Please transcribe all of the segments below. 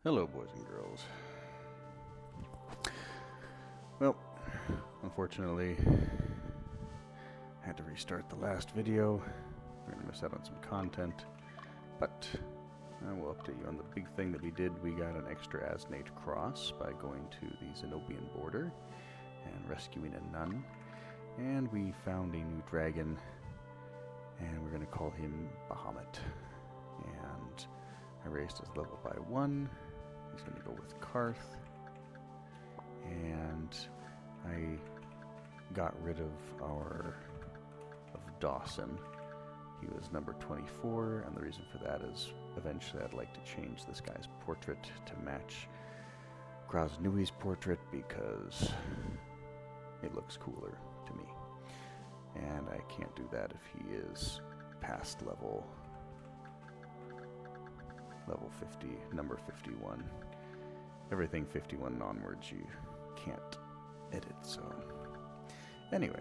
Hello, boys and girls. Well, unfortunately, I had to restart the last video. We're going to miss out on some content, but I will update you on the big thing that we did. We got an extra Asnate cross by going to the Zenobian border and rescuing a nun. And we found a new dragon, and we're going to call him Bahamut. And I raised his level by 1. He's going to go with Karth. And I got rid of Dawson. He was number 24, and the reason for that is eventually I'd like to change this guy's portrait to match Groznui's portrait because it looks cooler to me. And I can't do that if he is past level 50, number 51. Everything 51 and onwards you can't edit, so anyway,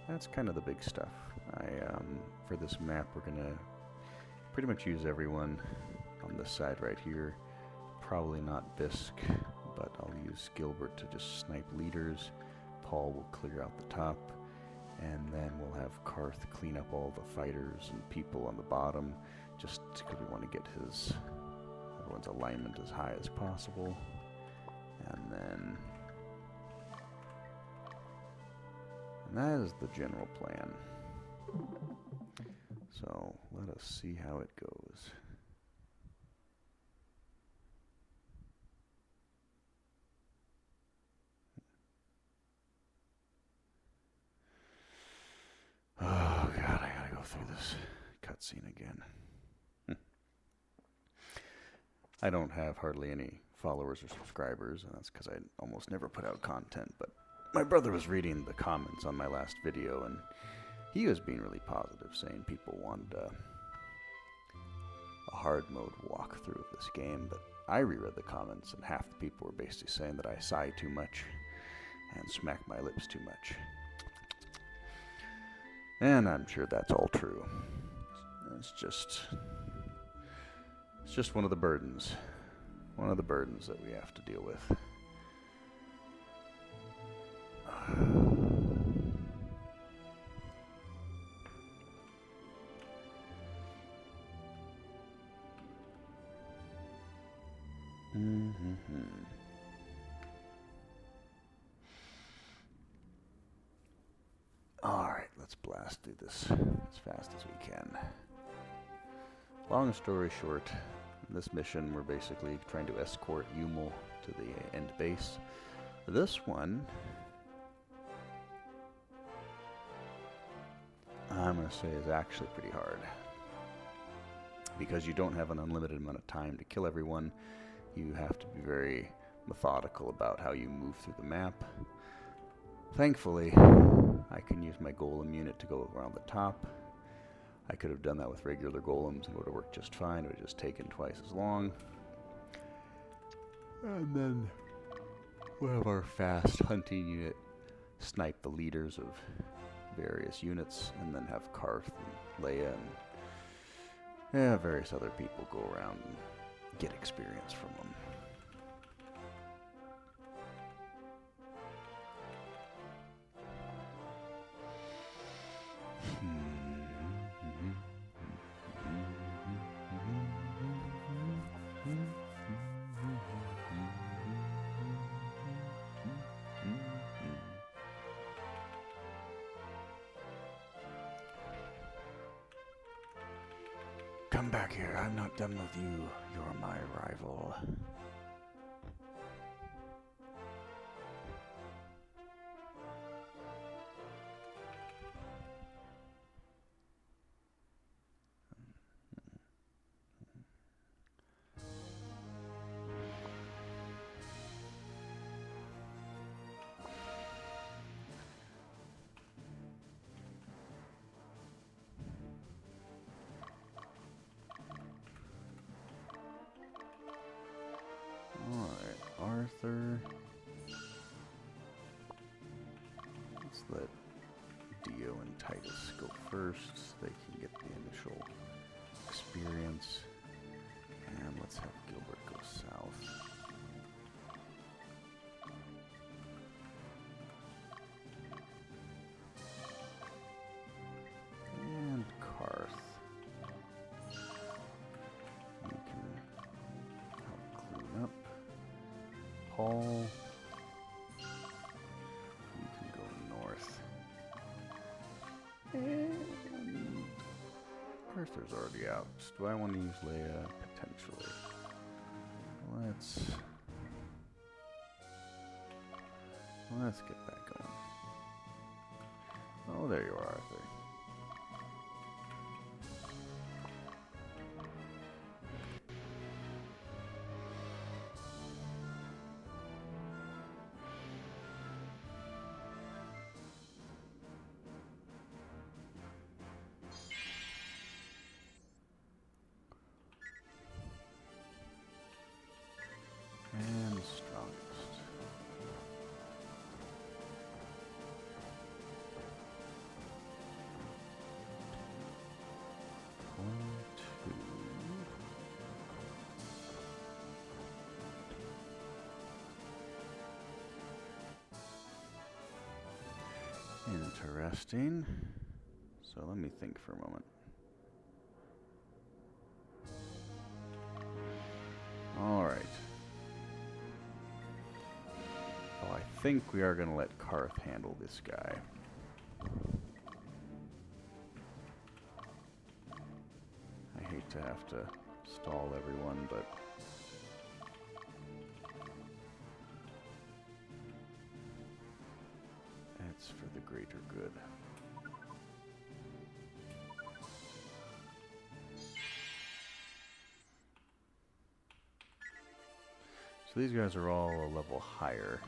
that's kind of the big stuff. For this map we're gonna pretty much use everyone on this side right here. Probably not Bisk, but I'll use Gilbert to just snipe leaders. Paul will clear out the top, and then we'll have Karth clean up all the fighters and people on the bottom, just because we want to get everyone's alignment as high as possible. And that is the general plan. So let us see how it goes. Oh God, I gotta go through this cutscene again. I don't have hardly any followers or subscribers, and that's because I almost never put out content, but my brother was reading the comments on my last video, and he was being really positive, saying people wanted a hard mode walkthrough of this game, but I reread the comments, and half the people were basically saying that I sigh too much and smack my lips too much. And I'm sure that's all true. It's just one of the burdens. One of the burdens that we have to deal with. Alright, let's blast through this as fast as we can. Long story short, in this mission we're basically trying to escort Yumel to the end base. This one, I'm going to say, is actually pretty hard. Because you don't have an unlimited amount of time to kill everyone. You have to be very methodical about how you move through the map. Thankfully, I can use my golem unit to go around the top. I could have done that with regular golems and it would have worked just fine. It would have just taken twice as long. And then we'll have our fast hunting unit snipe the leaders of various units, and then have Karth and Leia and various other people go around and get experience from them. Come back here. I'm not done with you. You're my rival. Arthur. Let's let Dio and Titus go first so they can get the initial experience. And let's have Gilbert go south. Paul, you can go north. And Arthur's already out. Do I want to use Leia? Potentially. Let's get that going. Oh, there you are, Arthur. And strongest. One, two. Interesting. So let me think for a moment. All right. Well, I think we are going to let Karth handle this guy. I hate to have to stall everyone, but it's for the greater good. So these guys are all a level higher.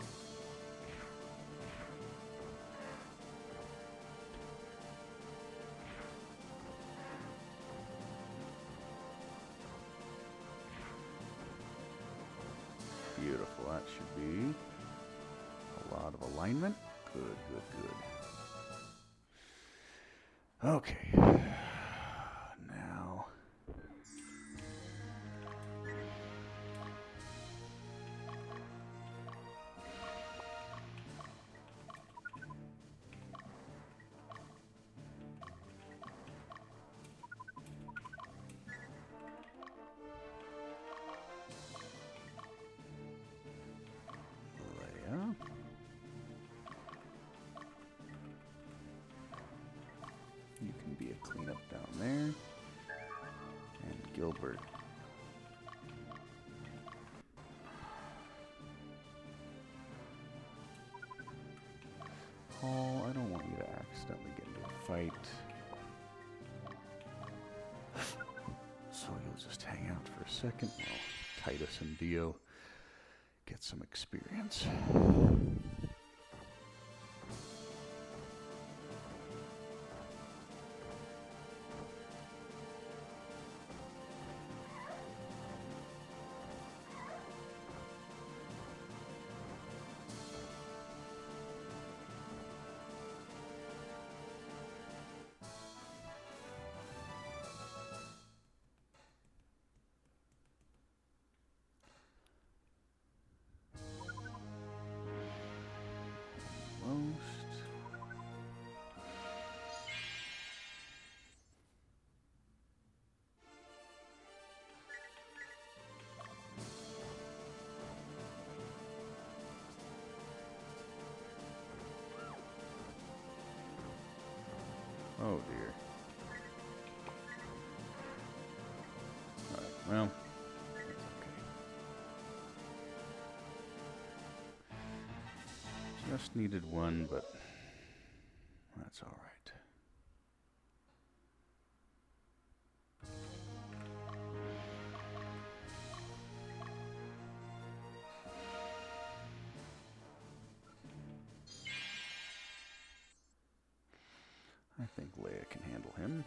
Beautiful, that should be a lot of alignment. Good, good, good. Okay. Now. Leia. You can be a cleanup down there. And Gilbert. Paul, I don't want you to accidentally get into a fight. So you'll just hang out for a second while Titus and Dio get some experience. Oh dear. Alright, well, that's okay. Just needed one, but that's alright. I think Leia can handle him.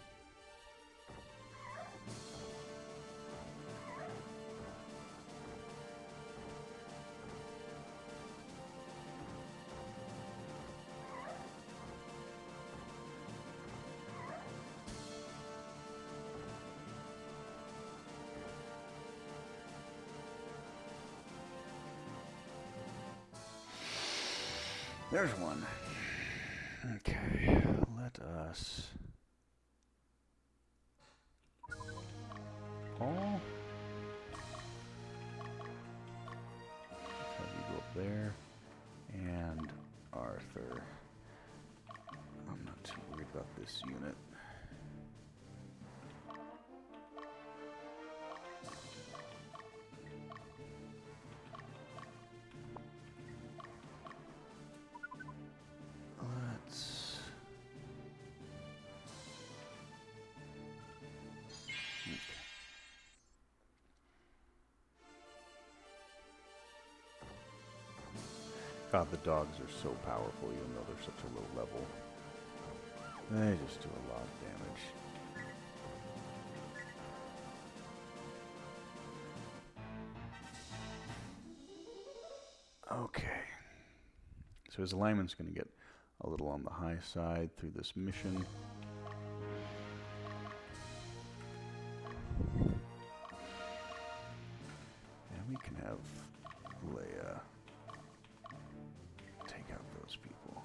There's one. Okay, let us... Paul? Let's have you go up there. And Arthur. I'm not too worried about this unit. Let's... Okay. God, the dogs are so powerful even though they're such a low level. They just do a lot of damage. Okay. So his alignment's going to get a little on the high side through this mission. And we can have Leia take out those people.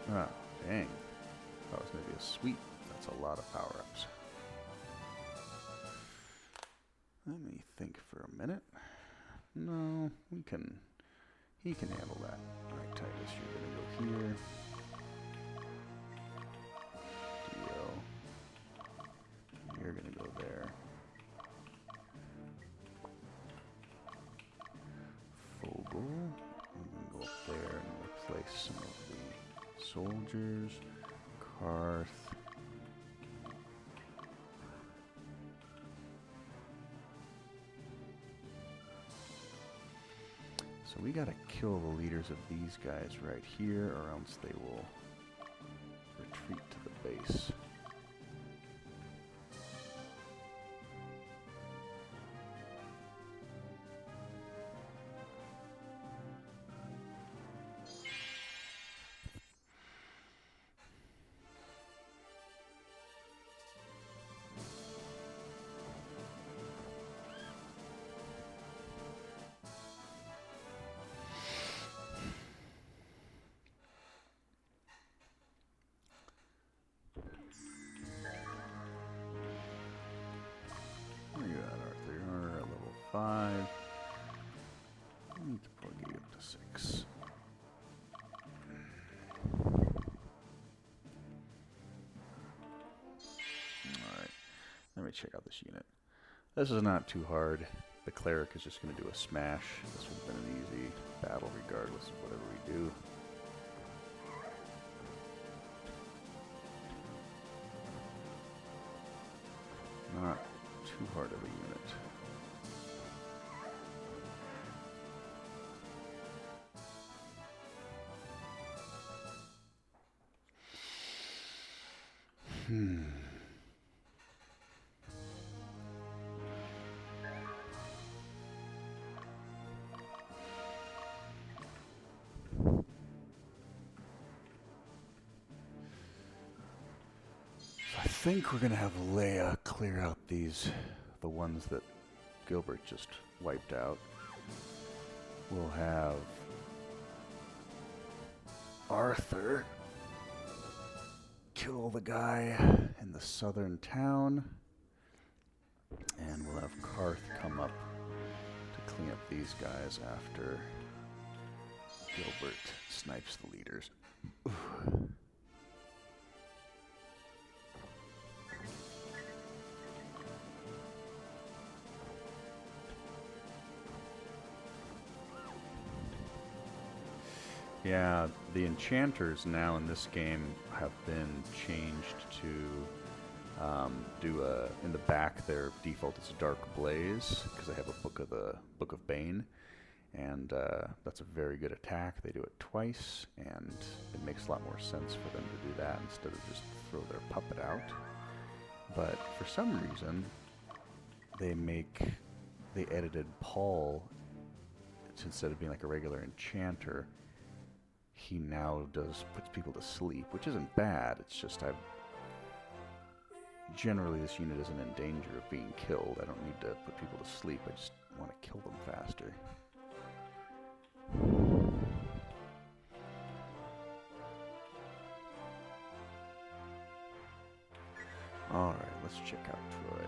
Ah, dang. That was going to be a sweep. That's a lot of power-ups. Let me think for a minute. No, he can handle that. Alright, Titus, you're going to go here. Dio. You're going to go there. Fogel. You can go up there and replace some of the soldiers. Karth. So we gotta kill the leaders of these guys right here, or else they will retreat to the base. Where you at, Arthur? You're at level 5. I need to plug you up to 6. Alright. Let me check out this unit. This is not too hard. The cleric is just going to do a smash. This would have been an easy battle regardless of whatever we do. Not too hard of a unit. I think we're gonna have Leia clear out the ones that Gilbert just wiped out. We'll have Arthur kill the guy in the southern town, and we'll have Karth come up to clean up these guys after Gilbert snipes the leaders. Ooh. Yeah, the enchanters now in this game have been changed to do in the back their default is a dark blaze because they have a book of Bane, and that's a very good attack. They do it twice, and it makes a lot more sense for them to do that instead of just throw their puppet out. But for some reason, they edited Paul instead of being like a regular enchanter. he now puts people to sleep, which isn't bad. It's just generally this unit isn't in danger of being killed. I don't need to put people to sleep. I just want to kill them faster. Alright, let's check out Troy.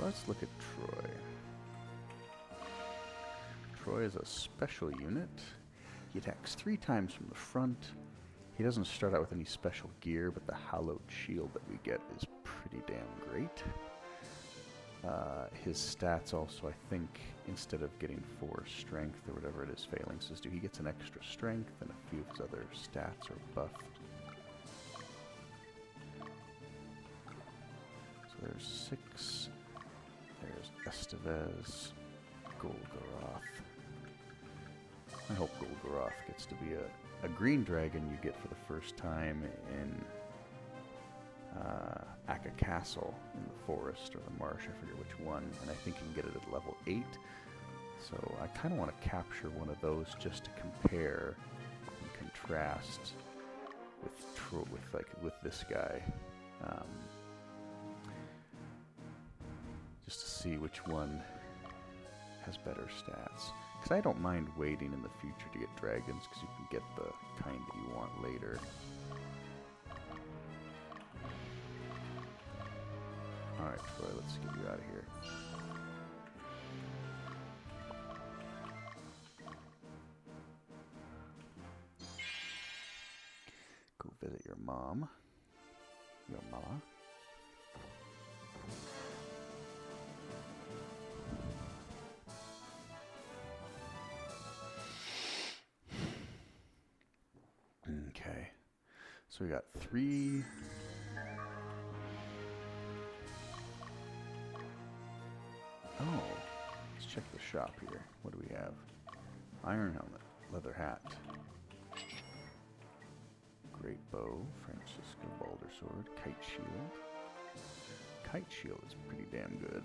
Let's look at Troy. Troy is a special unit. He attacks 3 times from the front. He doesn't start out with any special gear, but the hallowed shield that we get is pretty damn great. His stats also, I think, instead of getting 4 strength or whatever it is phalanxes do, he gets an extra strength, and a few of his other stats are buffed. So there's 6. There's Estevez, Golgoroth. I hope Golgoroth gets to be a green dragon you get for the first time in Aka Castle in the forest or the marsh, I forget which one, and I think you can get it at level 8. So I kind of want to capture one of those just to compare and contrast with this guy. Just to see which one has better stats. Because I don't mind waiting in the future to get dragons, because you can get the kind that you want later. Alright, Troy, let's get you out of here. Go visit your mom. Your mama. Okay, so we got 3. Oh, let's check the shop here. What do we have? Iron helmet, leather hat, great bow, Francisco Balder sword, kite shield. Kite shield is pretty damn good.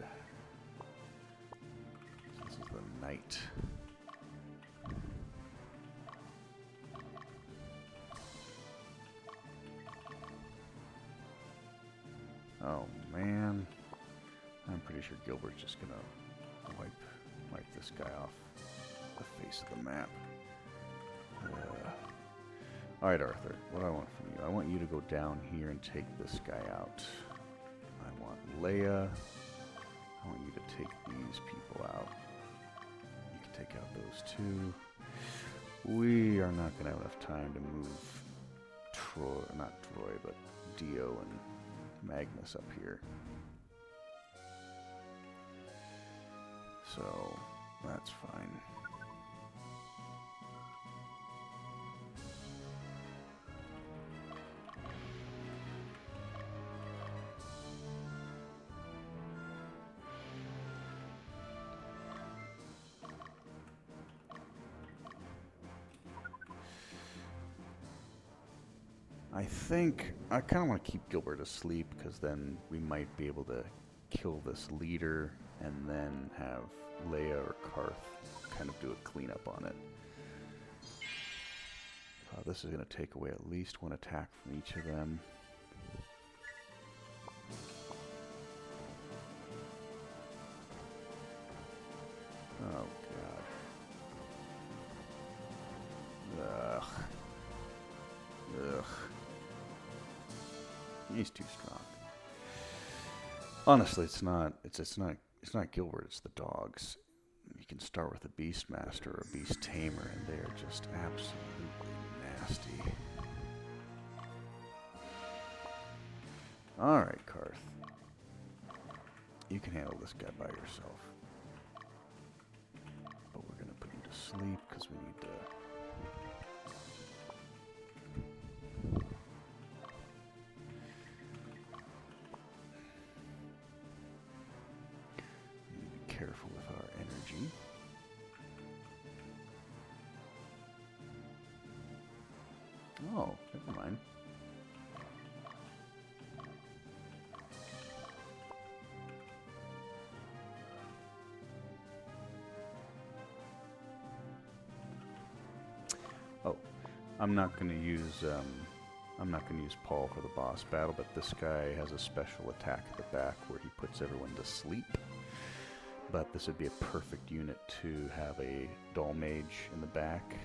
This is the knight. Oh man, I'm pretty sure Gilbert's just gonna wipe this guy off the face of the map. Alright, Arthur, what do I want from you? I want you to go down here and take this guy out. I want Leia. I want you to take these people out. You can take out those 2. We are not gonna have enough time to move not Troy, but Dio and Magnus up here. So that's fine. I kind of want to keep Gilbert asleep, because then we might be able to kill this leader and then have Leia or Karth kind of do a cleanup on it. This is going to take away at least 1 attack from each of them. Oh god. Ugh. Ugh. He's too strong. Honestly, it's not Gilbert, it's the dogs. You can start with a Beastmaster or a Beast Tamer, and they're just absolutely nasty. Alright, Karth. You can handle this guy by yourself. But we're gonna put you to sleep, because we need to... careful with our energy. Oh, never mind. Oh, I'm not going to use Paul for the boss battle, but this guy has a special attack at the back where he puts everyone to sleep. But this would be a perfect unit to have a Dull Mage in the back.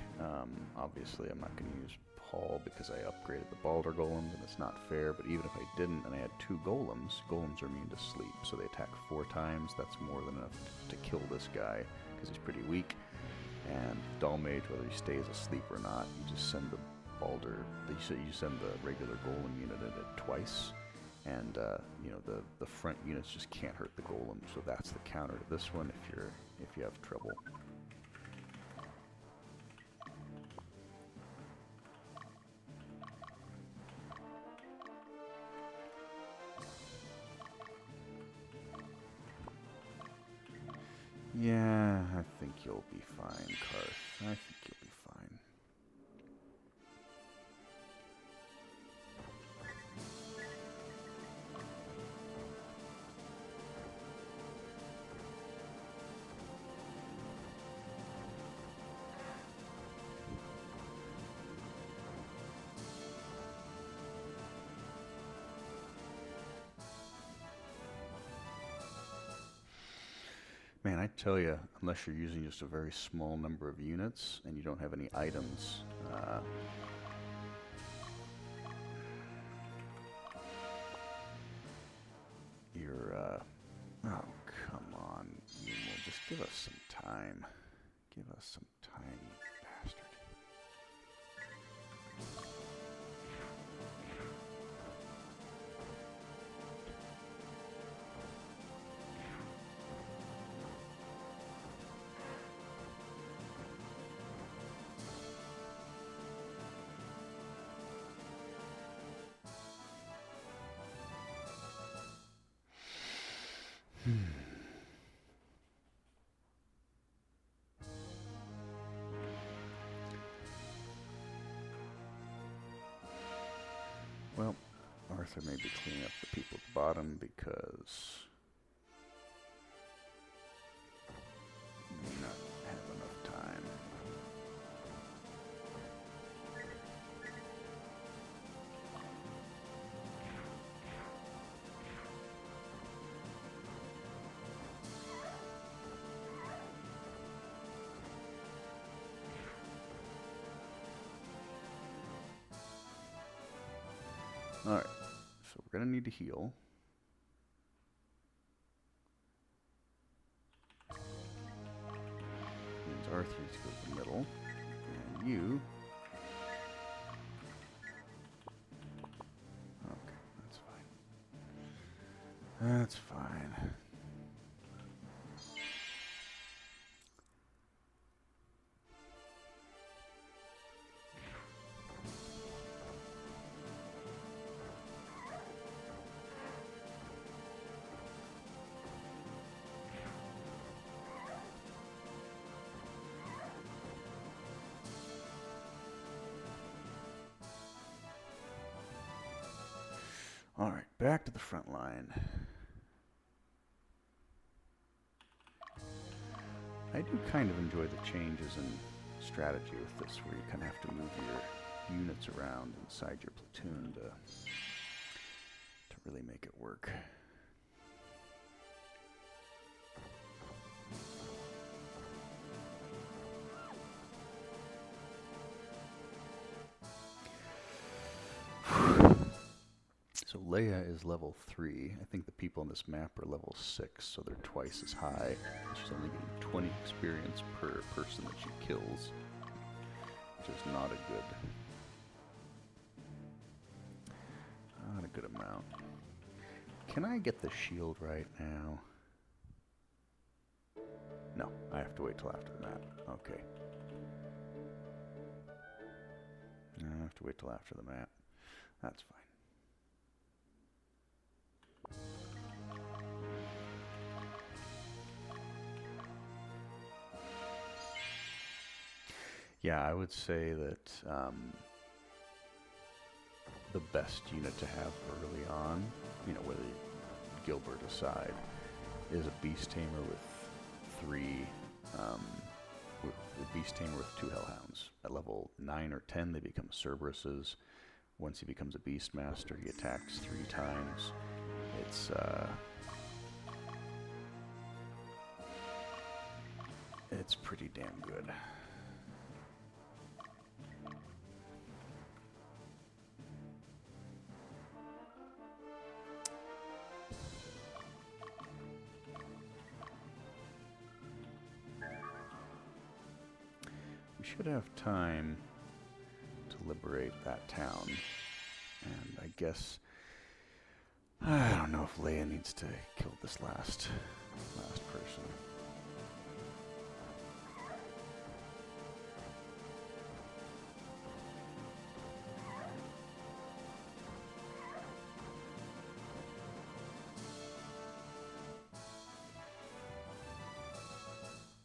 Obviously, I'm not going to use Paul because I upgraded the Balder Golems, and it's not fair. But even if I didn't, and I had 2 Golems, Golems are immune to sleep, so they attack 4 times. That's more than enough to kill this guy because he's pretty weak. And Dull Mage, whether he stays asleep or not, you just send the Balder, you send the regular Golem unit in it twice. And you know, the front units just can't hurt the golem, so that's the counter to this one if you have trouble. Yeah, I think you'll be fine, Karth. I think you'll be fine. Man, I tell you, unless you're using just a very small number of units and you don't have any items, you're, oh, come on, Yumel, just give us some time. Give us some time, you bastard. Well, Arthur may be cleaning up the people at the bottom because he may not have enough time. Alright, so we're going to need to heal. Means Arthur needs to go to the middle. And you... Okay, that's fine. That's fine. Alright, back to the front line. I do kind of enjoy the changes in strategy with this, where you kind of have to move your units around inside your platoon to really make it work. So Leia is level 3. I think the people on this map are level 6, so they're twice as high. She's only getting 20 experience per person that she kills, which is not a good amount. Can I get the shield right now? No, I have to wait till after the map. Okay. I have to wait till after the map. That's fine. Yeah, I would say that the best unit to have early on, you know, whether Gilbert aside, is a Beast Tamer with 3, a Beast Tamer with 2 Hellhounds. At level 9 or 10, they become Cerberuses. Once he becomes a Beastmaster, he attacks 3 times. It's pretty damn good. We should have time to liberate that town, and I guess I don't know if Leia needs to kill this last person.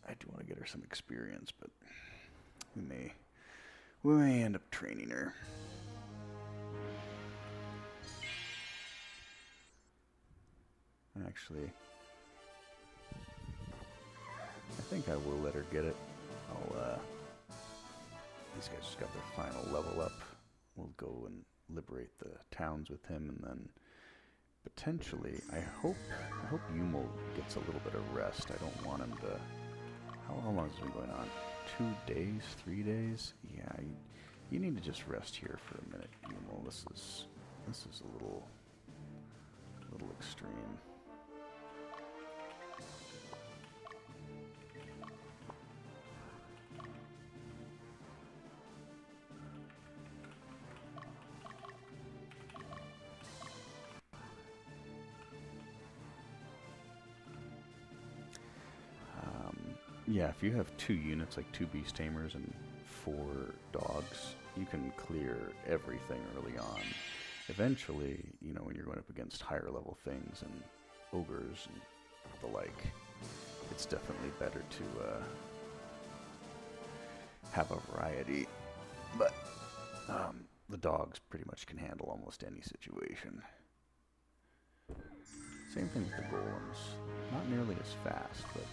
I do want to get her some experience, but we may end up training her. Actually, I think I will let her get it. These guys just got their final level up. We'll go and liberate the towns with him, and then potentially, I hope Yumel gets a little bit of rest. I don't want him to. How long has it been going on? 2 days, 3 days? Yeah, you need to just rest here for a minute, Yumel. This is a little extreme. Yeah, if you have 2 units, like 2 Beast Tamers and 4 dogs, you can clear everything early on. Eventually, you know, when you're going up against higher level things and ogres and the like, it's definitely better to have a variety. But the dogs pretty much can handle almost any situation. Same thing with the golems. Not nearly as fast, but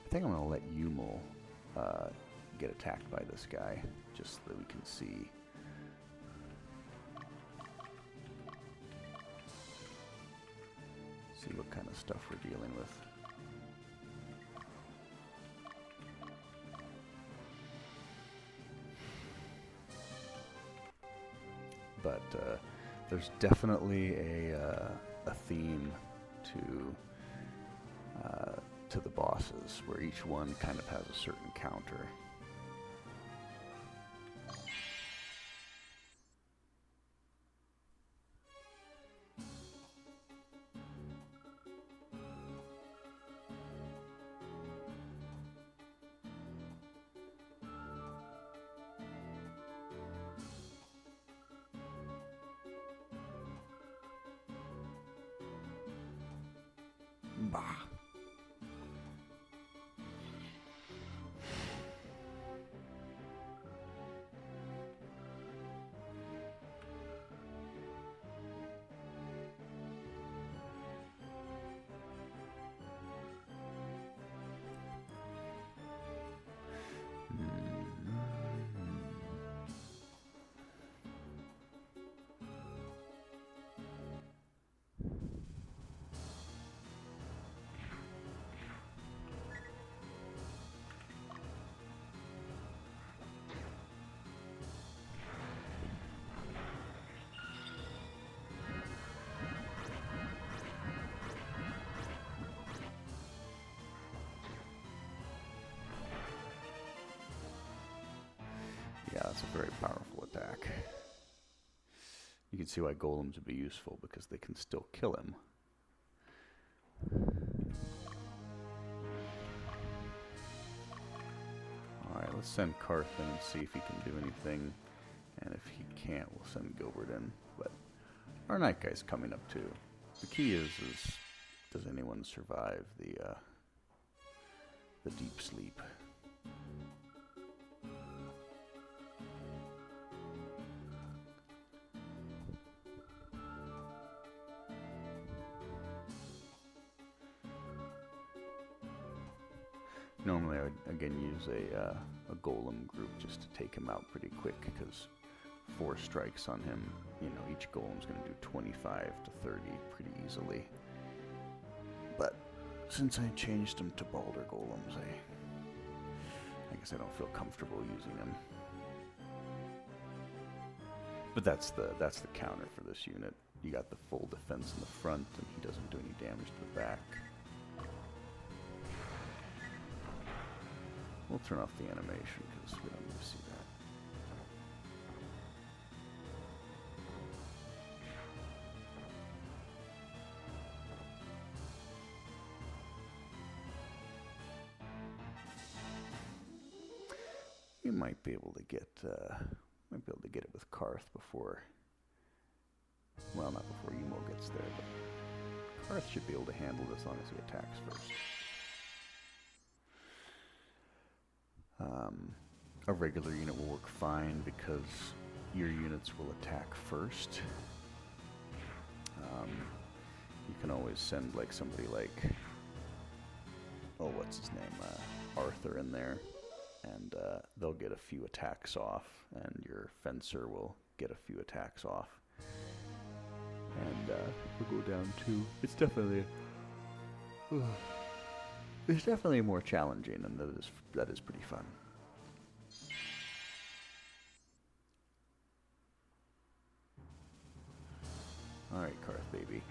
I think I'm going to let Yumel get attacked by this guy, just so that we can see. See what kind of stuff we're dealing with. But there's definitely a theme to the bosses, where each one kind of has a certain counter. Bah. Yeah, that's a very powerful attack. You can see why golems would be useful, because they can still kill him. Alright, let's send Karth in and see if he can do anything. And if he can't, we'll send Gilbert in. But Our night guy's coming up too. The key is does anyone survive the deep sleep? Normally I would again use a golem group just to take him out pretty quick, because 4 strikes on him, you know, each golem's going to do 25 to 30 pretty easily. But since I changed them to Balder golems, I guess I don't feel comfortable using them. But that's the counter for this unit. You got the full defense in the front, and he doesn't do any damage to the back. We'll turn off the animation because we don't need to see that. You might be able to get it with Karth before. Well, not before Emo gets there, but Karth should be able to handle it as long as he attacks first. A regular unit will work fine because your units will attack first. You can always send like somebody like, oh, what's his name, Arthur in there, and they'll get a few attacks off, and your fencer will get a few attacks off, and we'll go down to. It's definitely more challenging, and that is pretty fun. All right, Karth, baby.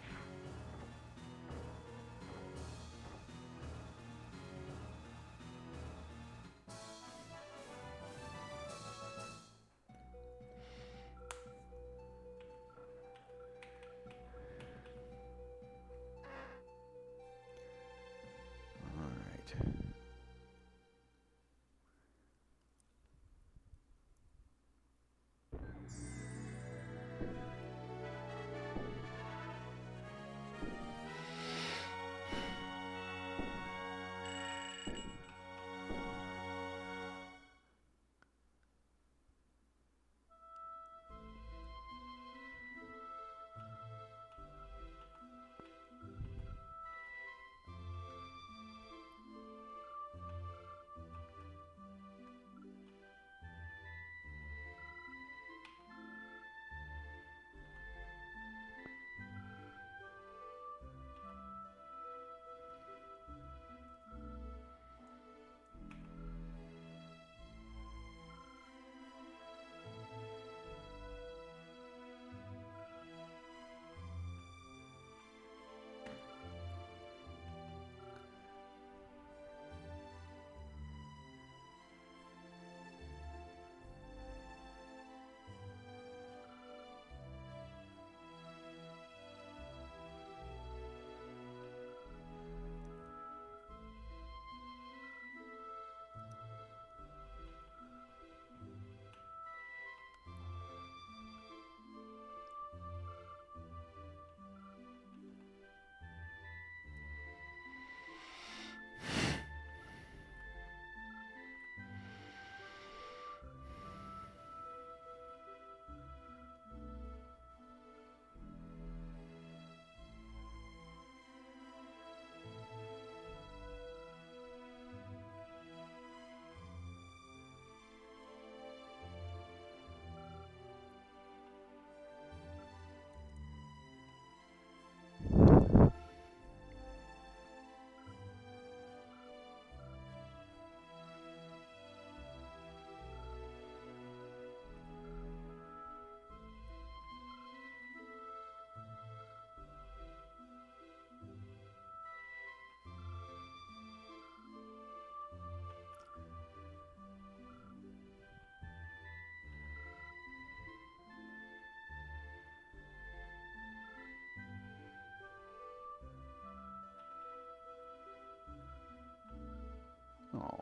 Oh.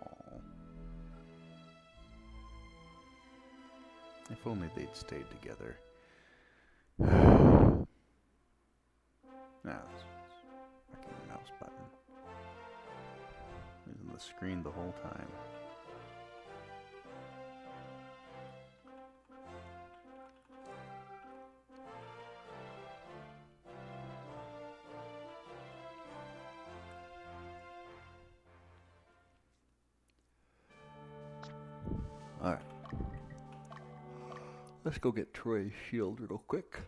If only they'd stayed together. Nah, it's fucking mouse button. Using the screen the whole time. Alright. Let's go get Troy's shield real quick.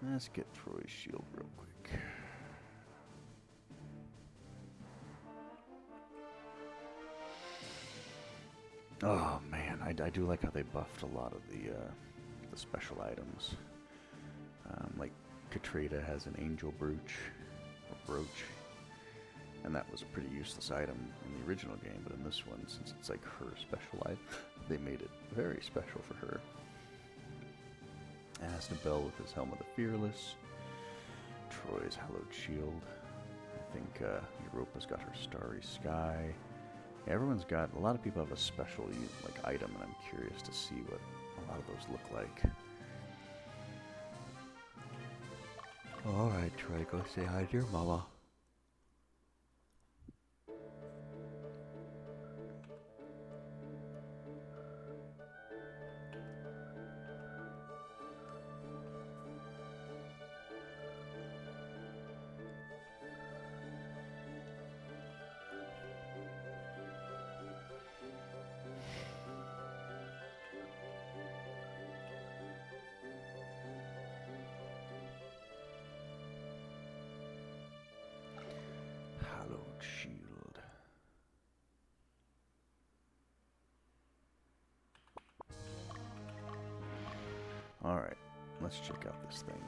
Let's get Troy's shield real quick. Oh man, I do like how they buffed a lot of the special items. Like Katrina has an angel brooch, and that was a pretty useless item in the original game, but in this one, since it's like her special item, they made it very special for her. Asnabel with his Helm of the Fearless, Troy's Hallowed Shield, I think Europa's got her Starry Sky. Everyone's got, a lot of people have a special like item, and I'm curious to see what a lot of those look like. Alright, Troy, go say hi to your mama. Shield. Alright, let's check out this thing.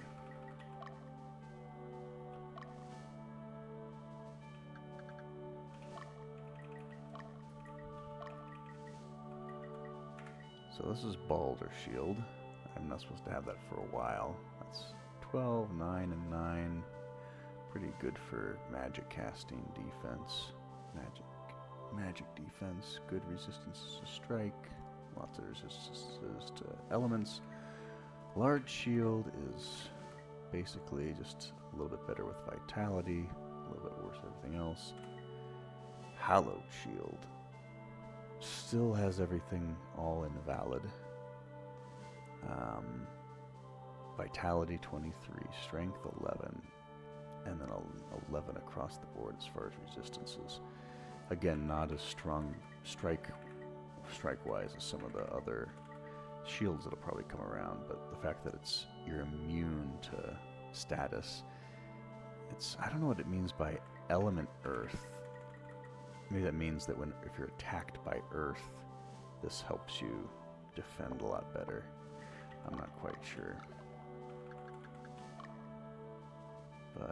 So this is Balder Shield. I'm not supposed to have that for a while. That's 12, 9, and 9. Pretty good for magic casting, defense, magic defense, good resistance to strike, lots of resistances to elements. Large shield is basically just a little bit better with vitality, a little bit worse everything else. Hallowed shield still has everything all invalid. Vitality 23, strength 11. And then 11 across the board as far as resistances. Again, not as strong strike-wise as some of the other shields that'll probably come around, but the fact that you're immune to status, I don't know what it means by element earth. Maybe that means that if you're attacked by earth, this helps you defend a lot better. I'm not quite sure.